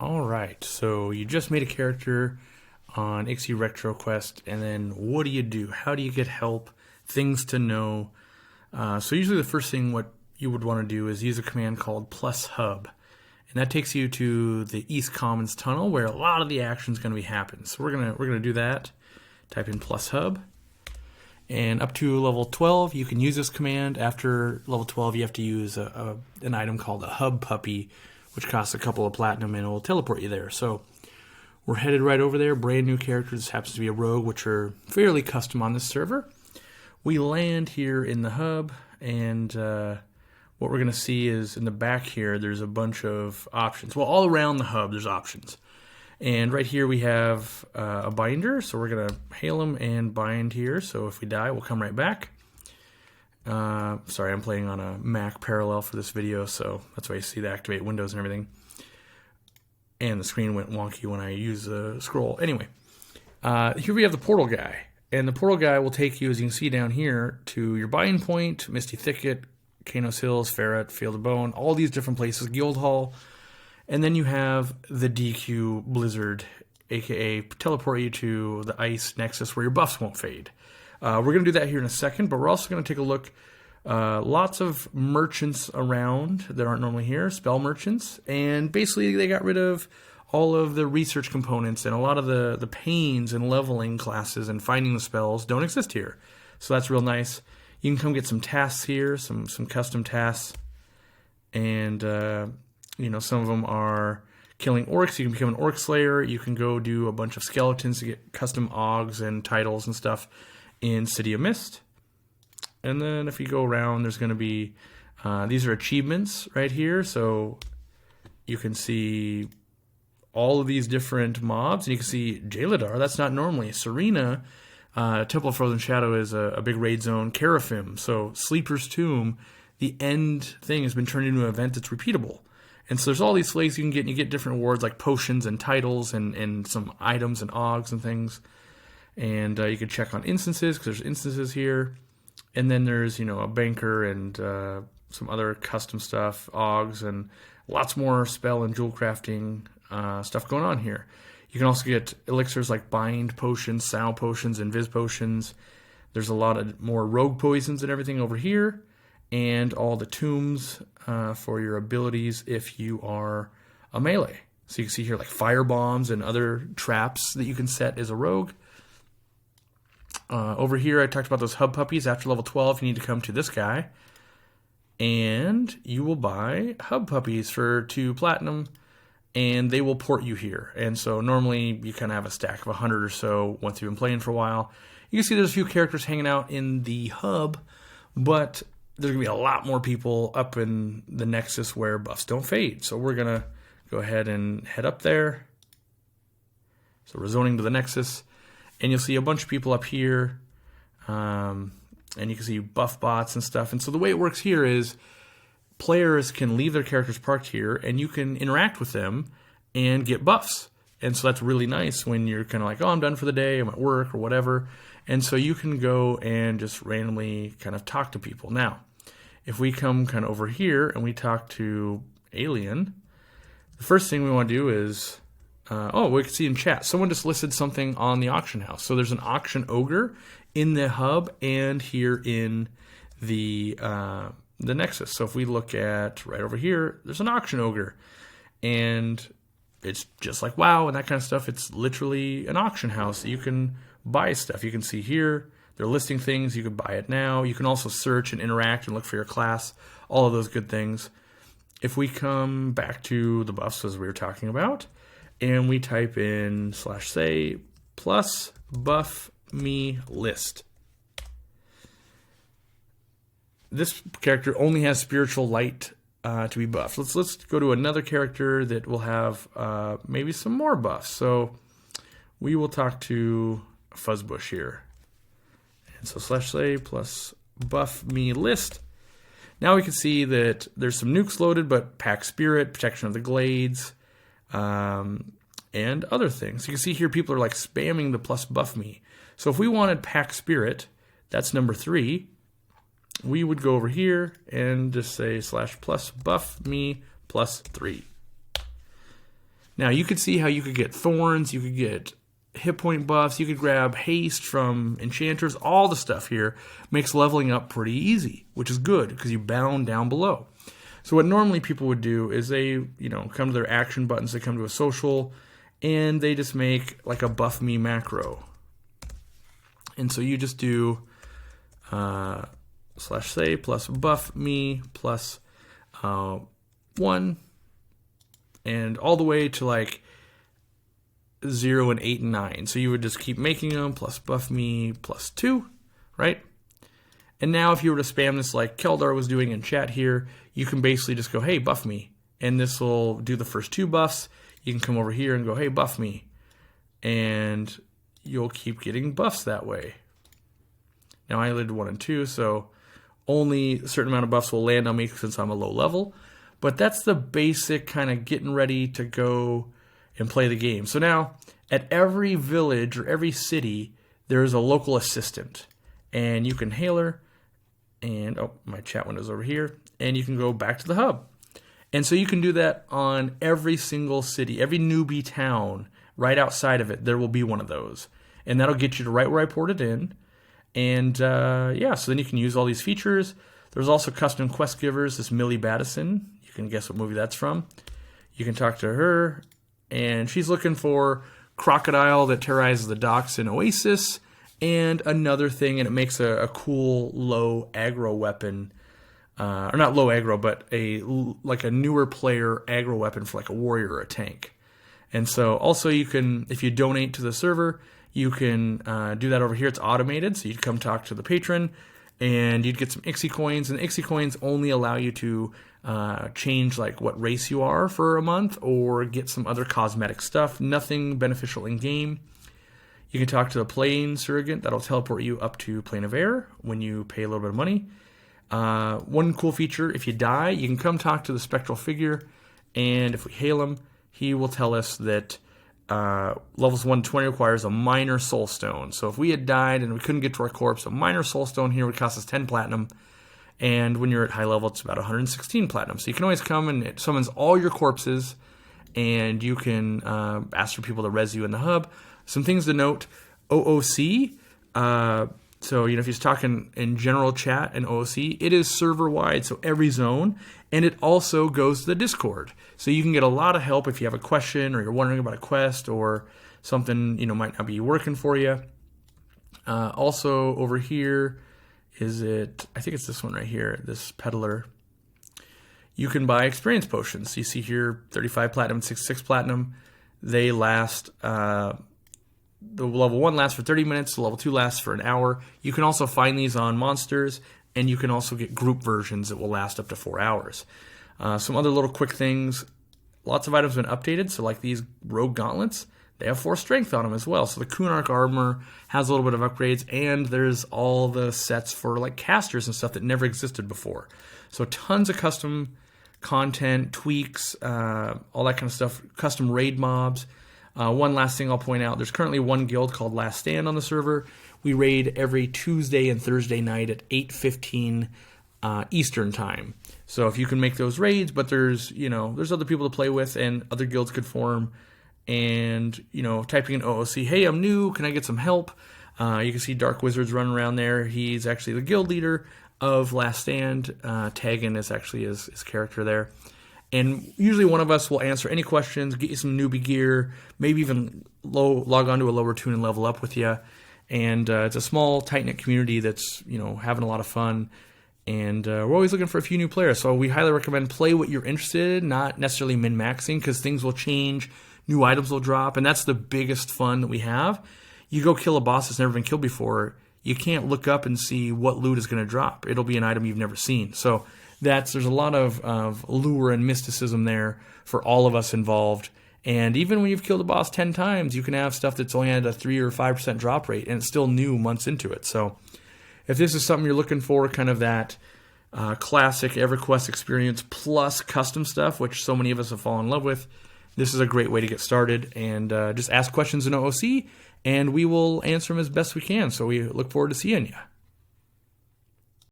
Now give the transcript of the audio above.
Alright, so you just made a character on XE Retroquest, and then what do? How do you get help? Things to know. So usually the first thing what you would want to do is use a command called +hub. And that takes you to the East Commons tunnel where a lot of the action is going to be happening. So we're gonna do that. Type in +hub. And up to level 12, you can use this command. After level 12, you have to use an item called a hub puppy, which costs a couple of platinum and it will teleport you there. So we're headed right over there. Brand new characters. This happens to be a rogue, which are fairly custom on this server. We land here in the hub, and what we're going to see is in the back here, there's a bunch of options. Well, all around the hub, there's options. And right here we have a binder, so we're going to hail him and bind here. So if we die, we'll come right back. Sorry, I'm playing on a Mac parallel for this video, so that's why you see the activate windows and everything. And the screen went wonky when I used the scroll. Anyway, here we have the portal guy. And the portal guy will take you, as you can see down here, to your buying point, Misty Thicket, Kanos Hills, Ferret, Field of Bone, all these different places, Guildhall. And then you have the DQ Blizzard, aka teleport you to the Ice Nexus where your buffs won't fade. We're going to do that here in a second, but we're also going to take a look. Lots of merchants around that aren't normally here, spell merchants, and basically they got rid of all of the research components, and a lot of the pains and leveling classes and finding the spells don't exist here. So that's real nice. You can come get some tasks here, some custom tasks, and some of them are killing orcs. You can become an orc slayer. You can go do a bunch of skeletons to get custom augs and titles and stuff in City of Mist. And then if you go around, there's going to be, these are achievements right here. So you can see all of these different mobs. And you can see Jaladar, that's not normally. Serena, Temple of Frozen Shadow is a big raid zone. Keraphim, so Sleeper's Tomb, the end thing has been turned into an event that's repeatable. And so there's all these flags you can get, and you get different awards like potions and titles and some items and augs and things. And you can check on instances, because there's instances here. And then there's, a banker and some other custom stuff, augs, and lots more spell and jewel crafting stuff going on here. You can also get elixirs like bind potions, sow potions, and viz potions. There's a lot of more rogue poisons and everything over here. And all the tombs for your abilities if you are a melee. So you can see here like fire bombs and other traps that you can set as a rogue. Over here, I talked about those hub puppies. After level 12, you need to come to this guy. And you will buy hub puppies for 2 platinum. And they will port you here. And so normally you kind of have a stack of 100 or so once you've been playing for a while. You can see there's a few characters hanging out in the hub. But there's going to be a lot more people up in the Nexus where buffs don't fade. So we're going to go ahead and head up there. So we're zoning to the Nexus. And you'll see a bunch of people up here, and you can see buff bots and stuff. And so the way it works here is players can leave their characters parked here, and you can interact with them and get buffs. And so that's really nice when you're kind of like, oh, I'm done for the day, I'm at work or whatever. And so you can go and just randomly kind of talk to people. Now, if we come kind of over here and we talk to Alien, the first thing we want to do is... we can see in chat, someone just listed something on the auction house. So there's an auction ogre in the hub and here in the Nexus. So if we look at right over here, there's an auction ogre. And it's just like WoW and that kind of stuff. It's literally an auction house. You can buy stuff. You can see here, they're listing things. You can buy it now. You can also search and interact and look for your class. All of those good things. If we come back to the buffs as we were talking about, and we type in /say plus buff me list. This character only has spiritual light to be buffed. Let's go to another character that will have maybe some more buffs. So we will talk to Fuzzbush here. And so /say plus buff me list. Now we can see that there's some nukes loaded, but Pack Spirit, Protection of the Glades, and other things. You can see here people are like spamming the plus buff me. So if we wanted Pack Spirit, that's number 3, we would go over here and just say /plus buff me +3. Now you could see how you could get thorns, you could get hit point buffs, you could grab haste from enchanters. All the stuff here makes leveling up pretty easy, which is good because you bound down below. So what normally people would do is they, come to their action buttons, they come to a social, and they just make like a buff me macro. And so you just do /say plus buff me plus 1, and all the way to like 0 and 8 and 9. So you would just keep making them plus buff me plus 2, right? And now if you were to spam this like Keldar was doing in chat here, you can basically just go, hey, buff me. And this will do the first 2 buffs. You can come over here and go, hey, buff me. And you'll keep getting buffs that way. Now I did 1 and 2, so only a certain amount of buffs will land on me since I'm a low level. But that's the basic kind of getting ready to go and play the game. So now, at every village or every city, there's a local assistant. And you can hail her, and my chat window's over here, and you can go back to the hub. And so you can do that on every single city, every newbie town, right outside of it, there will be one of those. And that'll get you to right where I ported in. And so then you can use all these features. There's also custom quest givers, this Millie Battison. You can guess what movie that's from. You can talk to her, and she's looking for crocodile that terrorizes the docks in Oasis, and another thing, and it makes a cool low aggro weapon, or not low aggro, but like a newer player aggro weapon for like a warrior or a tank. And so also you can, if you donate to the server, you can do that over here. It's automated, so you'd come talk to the patron, and you'd get some Ixie coins, and Ixie coins only allow you to change like what race you are for a month, or get some other cosmetic stuff. Nothing beneficial in game. You can talk to the plane surrogate. That'll teleport you up to Plane of Air when you pay a little bit of money. One cool feature, if you die, you can come talk to the spectral figure, and if we hail him, he will tell us that levels 1 to 20 requires a minor soul stone. So if we had died and we couldn't get to our corpse, a minor soul stone here would cost us 10 platinum. And when you're at high level, it's about 116 platinum. So you can always come and it summons all your corpses, and you can ask for people to res you in the hub. Some things to note, OOC. So, if you're talking in general chat and OOC, it is server-wide, so every zone. And it also goes to the Discord. So you can get a lot of help if you have a question or you're wondering about a quest or something, might not be working for you. Also, over here, I think it's this one right here, this peddler. You can buy experience potions. You see here 35 platinum, 66 platinum. They last, the level 1 lasts for 30 minutes, the level 2 lasts for an hour. You can also find these on monsters, and you can also get group versions that will last up to 4 hours. Some other little quick things. Lots of items have been updated, so like these rogue gauntlets, they have 4 strength on them as well. So the Kunark armor has a little bit of upgrades, and there's all the sets for like casters and stuff that never existed before. So tons of custom content, tweaks, all that kind of stuff, custom raid mobs. One last thing I'll point out, there's currently one guild called Last Stand on the server. We raid every Tuesday and Thursday night at 8:15 Eastern time. So if you can make those raids, but there's other people to play with and other guilds could form. And, typing in OOC, hey, I'm new, can I get some help? You can see Dark Wizard's running around there. He's actually the guild leader of Last Stand. Taggin is actually his character there. And usually one of us will answer any questions, get you some newbie gear, maybe even log on to a lower tune and level up with you. And it's a small, tight-knit community that's, having a lot of fun. And we're always looking for a few new players. So we highly recommend play what you're interested in, not necessarily min-maxing, because things will change, new items will drop, and that's the biggest fun that we have. You go kill a boss that's never been killed before, you can't look up and see what loot is going to drop. It'll be an item you've never seen. So there's a lot of lure and mysticism there for all of us involved. And even when you've killed a boss 10 times, you can have stuff that's only had a 3 or 5% drop rate, and it's still new months into it. So if this is something you're looking for, kind of that classic EverQuest experience plus custom stuff, which so many of us have fallen in love with, this is a great way to get started. And just ask questions in OOC, and we will answer them as best we can. So we look forward to seeing you.